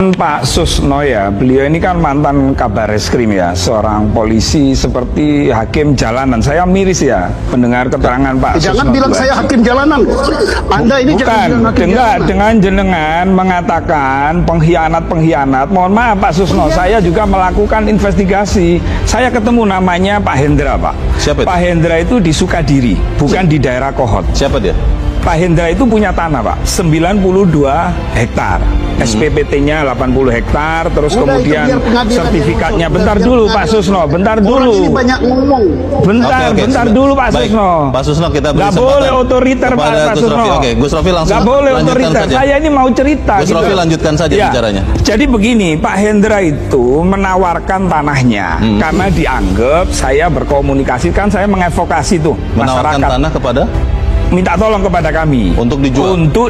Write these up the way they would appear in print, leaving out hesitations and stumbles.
Pak Susno ya, beliau ini kan mantan kabar eskrim ya, seorang polisi seperti hakim jalanan. Saya miris ya mendengar keterangan Pak Susno. Jangan bilang saya hakim jalanan. Anda ini bukan, dengan jenengan mengatakan pengkhianat. Mohon maaf Pak Susno, saya juga melakukan investigasi. Saya ketemu namanya Pak Hendra, Pak. Siapa itu? Pak Hendra itu di Sukadiri, bukan di daerah Kohot. Siapa dia? Pak Hendra itu punya tanah, Pak, 92 hektar. SPPT-nya 80 hektar, terus kemudian sertifikatnya. Bentar dulu Pak Susno, bentar dulu. Orang ini banyak ngomong. Bentar dulu Pak Susno. Pak Susno, kita beri kesempatan. Gak boleh otoriter Pak Susno. Oke, Gus Rofi langsung gak boleh lanjutkan otoriter. saja. Saya ini mau cerita. Gus Rofi lanjutkan saja ya, bicaranya. Jadi begini, Pak Hendra itu menawarkan tanahnya karena dianggap saya berkomunikasi, kan saya mengadvokasi tuh menawarkan masyarakat. Tanah kepada? Minta tolong kepada kami untuk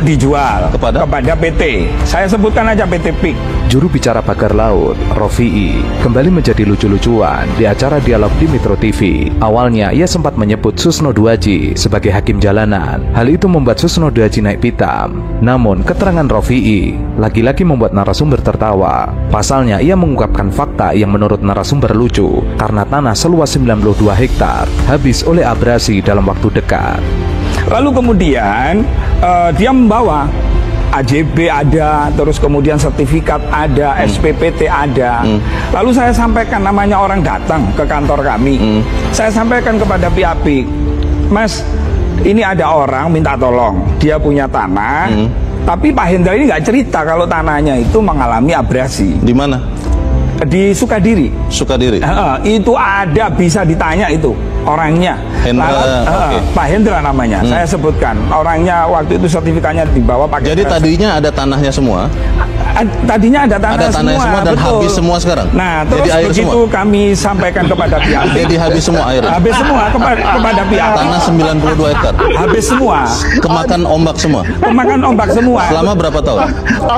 dijual kepada PT. Saya sebutkan aja PT PIK. Juru bicara pagar laut, Rofi'i, kembali menjadi lucu-lucuan di acara dialog di Metro TV. Awalnya ia sempat menyebut Susno Duaji sebagai hakim jalanan. Hal itu membuat Susno Duaji naik pitam. Namun keterangan Rofi'i lagi-lagi membuat narasumber tertawa. Pasalnya ia mengungkapkan fakta yang menurut narasumber lucu, karena tanah seluas 92 hektar habis oleh abrasi dalam waktu dekat. Lalu kemudian dia membawa AJB ada, terus kemudian sertifikat ada, SPPT ada. Lalu saya sampaikan, namanya orang datang ke kantor kami. Saya sampaikan kepada pihak PIK, Mas, ini ada orang minta tolong, dia punya tanah, tapi Pak Hendra ini nggak cerita kalau tanahnya itu mengalami abrasi. Di mana? Di Sukadiri. Sukadiri. Itu ada, bisa ditanya itu orangnya. Hendra, Pak Hendra namanya. Saya sebutkan orangnya, waktu itu sertifikatnya dibawa pakai. Jadi tadinya ada tanahnya semua. Tadinya ada tanahnya semua dan betul. Habis semua sekarang. Nah, terus jadi air begitu semua. Kami sampaikan kepada pihak. Jadi habis semua air. Habis semua kepada pihak. Tanah 92 hektar. Habis semua. Kemakan ombak semua. Kemakan ombak semua. Selama berapa tahun?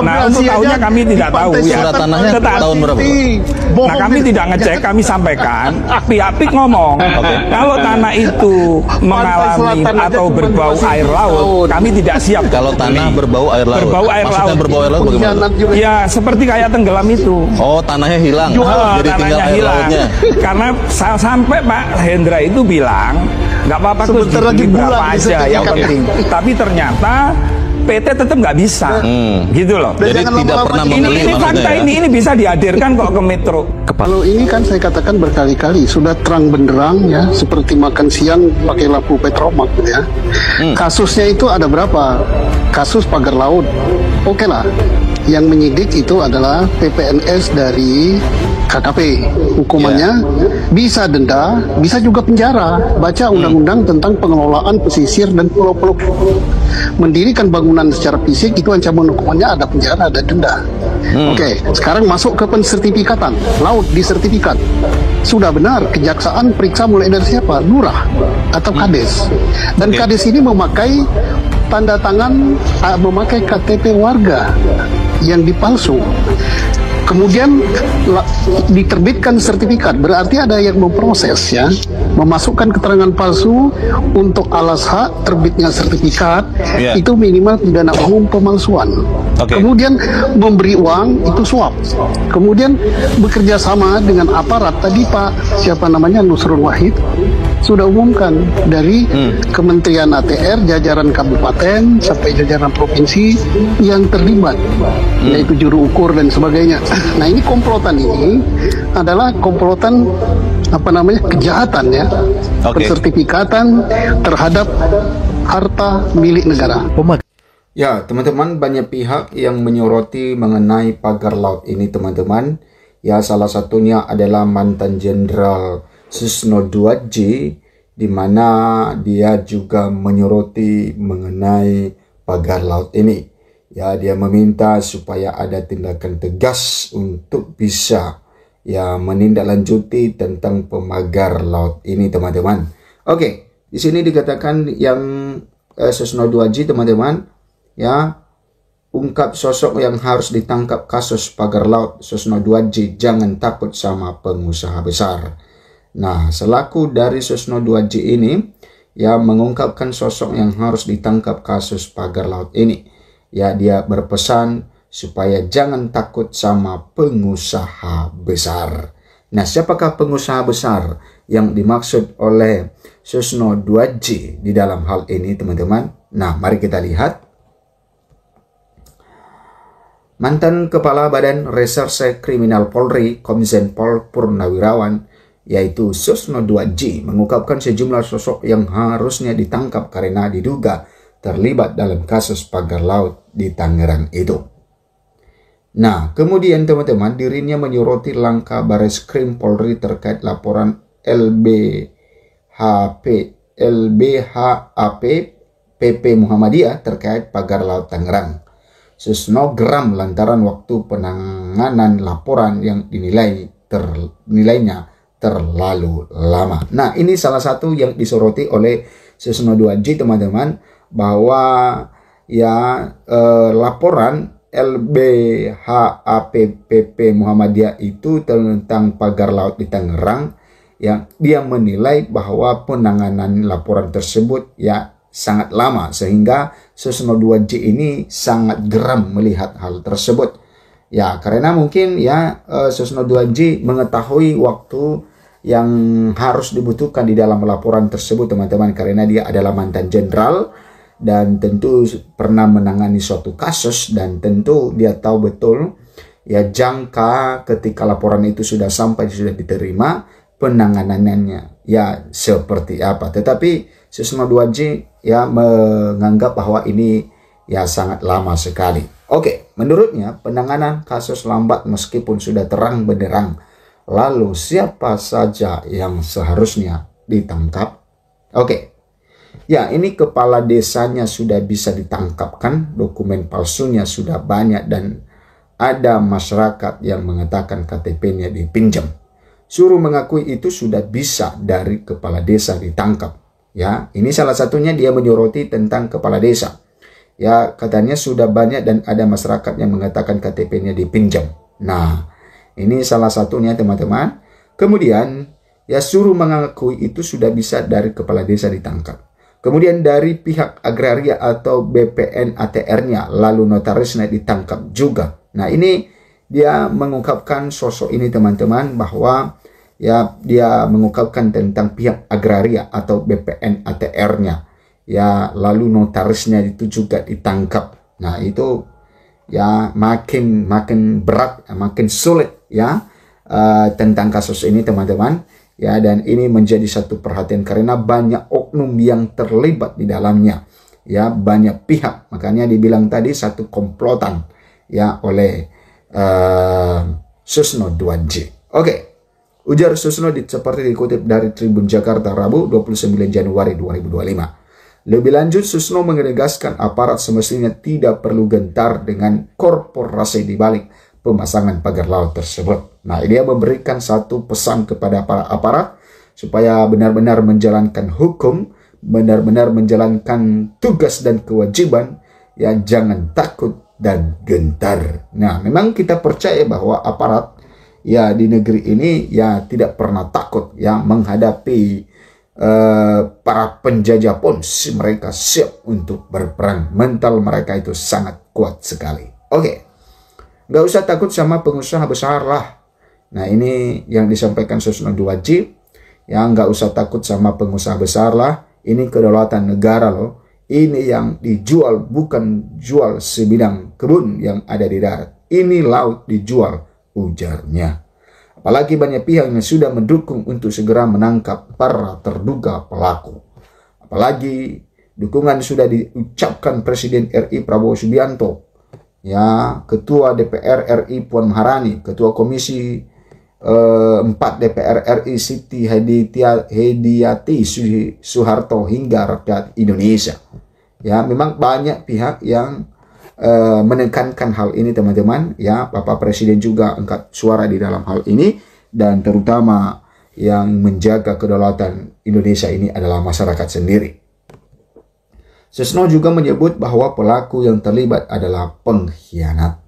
Nah, untuk tahunnya kami tidak tahu ya. Surat tanahnya tahun berapa? Nah, kami tidak ngecek, kami sampaikan. Pihak PIK ngomong, kalau tanah itu mengalami atau berbau air laut, kami tidak siap. Kalau tanah berbau air laut. Berbau air laut. Maksudnya berbau air laut bagaimana? Ya, seperti kayak tenggelam itu. Oh, tanahnya hilang. Jadi tinggal air lautnya. Karena sampai Pak Hendra itu bilang, nggak apa-apa Gus, dibeli berapa aja yang penting. Tapi ternyata PT tetap nggak bisa, gitu loh. Jadi tidak pernah membeli. Ini fakta ya? ini bisa dihadirkan kok ke Metro. Kalau ini kan saya katakan berkali-kali sudah terang benderang ya, seperti makan siang pakai lampu petromak gitu ya. Kasusnya itu ada berapa? Kasus pagar laut, oke lah. Yang menyidik itu adalah PPNS dari KKP. Hukumannya bisa denda, bisa juga penjara. Baca undang-undang tentang pengelolaan pesisir dan pulau-pulau. Mendirikan bangunan secara fisik itu ancaman hukumannya ada penjara, ada denda. Oke, sekarang masuk ke pensertifikatan. Laut di sertifikat. Sudah benar, kejaksaan periksa mulai dari siapa? Lurah atau kades. Dan kades ini memakai tanda tangan, memakai KTP warga yang dipalsu. Kemudian diterbitkan sertifikat, berarti ada yang memproses ya, memasukkan keterangan palsu untuk alas hak terbitnya sertifikat, itu minimal pidana umum pemalsuan. Kemudian memberi uang itu suap. Kemudian bekerja sama dengan aparat, tadi Pak siapa namanya Nusrul Wahid sudah umumkan dari Kementerian ATR, jajaran kabupaten sampai jajaran provinsi yang terlibat, yaitu juru ukur dan sebagainya. Nah, ini komplotan ini adalah komplotan kejahatan ya, pensertifikatan terhadap harta milik negara. Ya, teman-teman, banyak pihak yang menyoroti mengenai pagar laut ini, teman-teman. Ya, salah satunya adalah mantan Jenderal Susno Duaji, di mana dia juga menyoroti mengenai pagar laut ini. Ya, dia meminta supaya ada tindakan tegas untuk bisa ya menindaklanjuti tentang pemagar laut ini, teman-teman. Oke, di sini dikatakan yang Susno Duaji, teman-teman, ya, ungkap sosok yang harus ditangkap kasus pagar laut. Susno Duaji, jangan takut sama pengusaha besar. Nah, selaku dari Susno Duaji ini, ya, mengungkapkan sosok yang harus ditangkap kasus pagar laut ini. Ya, dia berpesan supaya jangan takut sama pengusaha besar. Nah, siapakah pengusaha besar yang dimaksud oleh Susno 2J di dalam hal ini, teman-teman? Nah, mari kita lihat. Mantan Kepala Badan Reserse Kriminal Polri, Komjen Pol Purnawirawan, yaitu Susno 2J, mengungkapkan sejumlah sosok yang harusnya ditangkap karena diduga terlibat dalam kasus pagar laut di Tangerang itu. Nah, kemudian teman-teman, dirinya menyoroti langkah Bareskrim Polri terkait laporan LBHAP PP Muhammadiyah terkait pagar laut Tangerang. Susno geram lantaran waktu penanganan laporan yang dinilainya terlalu lama. Nah, ini salah satu yang disoroti oleh Susno 2J, teman-teman, bahwa laporan LBHAPPP Muhammadiyah itu tentang pagar laut di Tangerang, yang dia menilai bahwa penanganan laporan tersebut sangat lama, sehingga Susno 2J ini sangat geram melihat hal tersebut. Ya, karena mungkin Susno 2J mengetahui waktu yang harus dibutuhkan di dalam laporan tersebut, teman-teman, karena dia adalah mantan jenderal dan tentu pernah menangani suatu kasus, dan tentu dia tahu betul jangka ketika laporan itu sudah sampai, sudah diterima, penanganannya seperti apa. Tetapi Susno 2J menganggap bahwa ini sangat lama sekali. Oke, menurutnya penanganan kasus lambat meskipun sudah terang benderang. Lalu siapa saja yang seharusnya ditangkap? Oke. Ini kepala desanya sudah bisa ditangkap, kan? Dokumen palsunya sudah banyak dan ada masyarakat yang mengatakan KTP-nya dipinjam. Suruh mengakui itu sudah bisa dari kepala desa ditangkap. Ini salah satunya dia menyoroti tentang kepala desa. Katanya sudah banyak dan ada masyarakat yang mengatakan KTP-nya dipinjam. Nah, ini salah satunya, teman-teman. Kemudian suruh mengakui itu sudah bisa dari kepala desa ditangkap. Kemudian dari pihak agraria atau BPN ATR-nya, lalu notarisnya ditangkap juga. Nah, ini dia mengungkapkan sosok ini, teman-teman, bahwa dia mengungkapkan tentang pihak agraria atau BPN ATR-nya. Lalu notarisnya itu juga ditangkap. Nah, itu makin berat, makin sulit tentang kasus ini, teman-teman. Dan ini menjadi satu perhatian karena banyak oknum yang terlibat di dalamnya. Banyak pihak. Makanya dibilang tadi satu komplotan oleh Susno 2J. Oke. Ujar Susno seperti dikutip dari Tribun Jakarta Rabu 29 Januari 2025. Lebih lanjut, Susno menegaskan aparat semestinya tidak perlu gentar dengan korporasi di balik pemasangan pagar laut tersebut. Nah, dia memberikan satu pesan kepada para aparat supaya benar-benar menjalankan hukum, benar-benar menjalankan tugas dan kewajiban, jangan takut dan gentar. Nah, memang kita percaya bahwa aparat di negeri ini tidak pernah takut menghadapi para penjajah pun mereka siap untuk berperang. Mental mereka itu sangat kuat sekali. Oke. Nggak usah takut sama pengusaha besar lah. Nah, ini yang disampaikan Susno 2J. Nggak usah takut sama pengusaha besar lah. Ini kedaulatan negara loh. Ini yang dijual bukan jual sebidang kebun yang ada di darat. Ini laut dijual, ujarnya. Apalagi banyak pihak yang sudah mendukung untuk segera menangkap para terduga pelaku. Apalagi dukungan sudah diucapkan Presiden RI Prabowo Subianto, Ketua DPR RI Puan Maharani, Ketua Komisi 4 DPR RI Siti Hediati Soeharto, hingga rakyat Indonesia. Memang banyak pihak yang menekankan hal ini, teman-teman. Bapak Presiden juga angkat suara di dalam hal ini, dan terutama yang menjaga kedaulatan Indonesia ini adalah masyarakat sendiri. Susno juga menyebut bahwa pelaku yang terlibat adalah pengkhianat.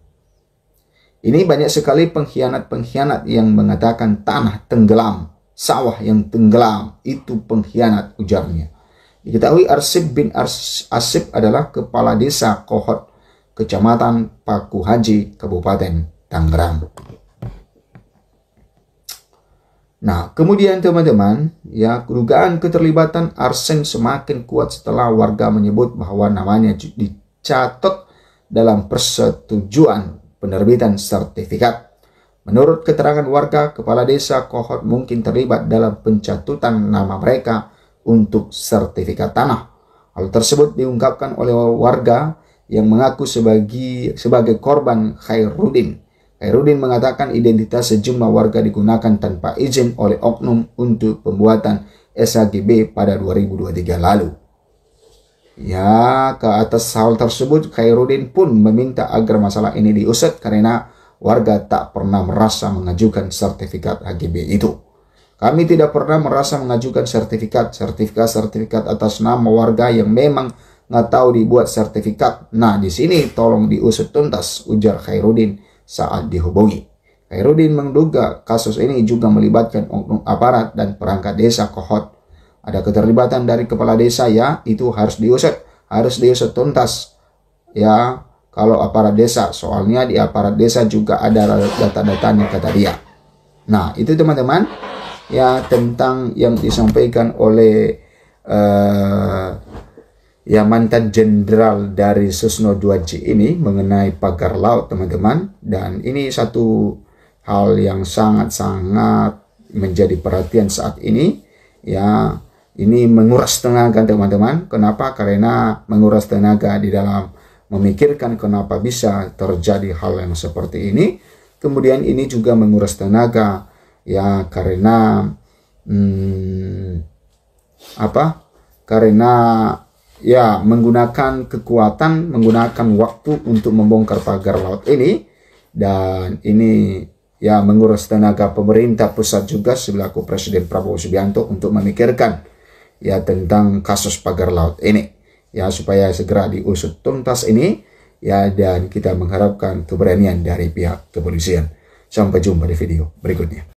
Ini banyak sekali pengkhianat-pengkhianat yang mengatakan tanah tenggelam, sawah yang tenggelam, itu pengkhianat, ujarnya. Diketahui Arsip bin Asip adalah kepala desa Kohot Kecamatan Paku Haji, Kabupaten Tangerang. Nah, kemudian teman-teman, ya, dugaan keterlibatan arsen semakin kuat setelah warga menyebut bahwa namanya dicatat dalam persetujuan penerbitan sertifikat. Menurut keterangan warga, kepala desa Kohot mungkin terlibat dalam pencatutan nama mereka untuk sertifikat tanah. Hal tersebut diungkapkan oleh warga yang mengaku sebagai korban Khairuddin. Khairuddin mengatakan identitas sejumlah warga digunakan tanpa izin oleh oknum untuk pembuatan SHGB pada 2023 lalu. Ya, ke atas hal tersebut, Khairuddin pun meminta agar masalah ini diusut karena warga tak pernah merasa mengajukan sertifikat HGB itu. Kami tidak pernah merasa mengajukan sertifikat atas nama warga yang memang nggak tahu dibuat sertifikat. Nah, di sini tolong diusut tuntas, ujar Khairuddin saat dihubungi. Khairuddin menduga kasus ini juga melibatkan oknum aparat dan perangkat desa Kohot. Ada keterlibatan dari kepala desa, ya, itu harus diusut tuntas, ya, kalau aparat desa. Soalnya di aparat desa juga ada data-datanya, kata dia. Nah, itu teman-teman, ya, tentang yang disampaikan oleh ya mantan jenderal dari Susno 2J ini mengenai pagar laut, teman-teman. Dan ini satu hal yang sangat-sangat menjadi perhatian saat ini, ya. Ini menguras tenaga, teman-teman. Kenapa? Karena menguras tenaga di dalam memikirkan kenapa bisa terjadi hal yang seperti ini. Kemudian ini juga menguras tenaga, ya, karena karena ya menggunakan kekuatan, menggunakan waktu untuk membongkar pagar laut ini. Dan ini, ya, menguras tenaga pemerintah pusat juga selaku Presiden Prabowo Subianto untuk memikirkan, ya, tentang kasus pagar laut ini, ya, supaya segera diusut tuntas ini, ya, dan kita mengharapkan keberanian dari pihak kepolisian. Sampai jumpa di video berikutnya.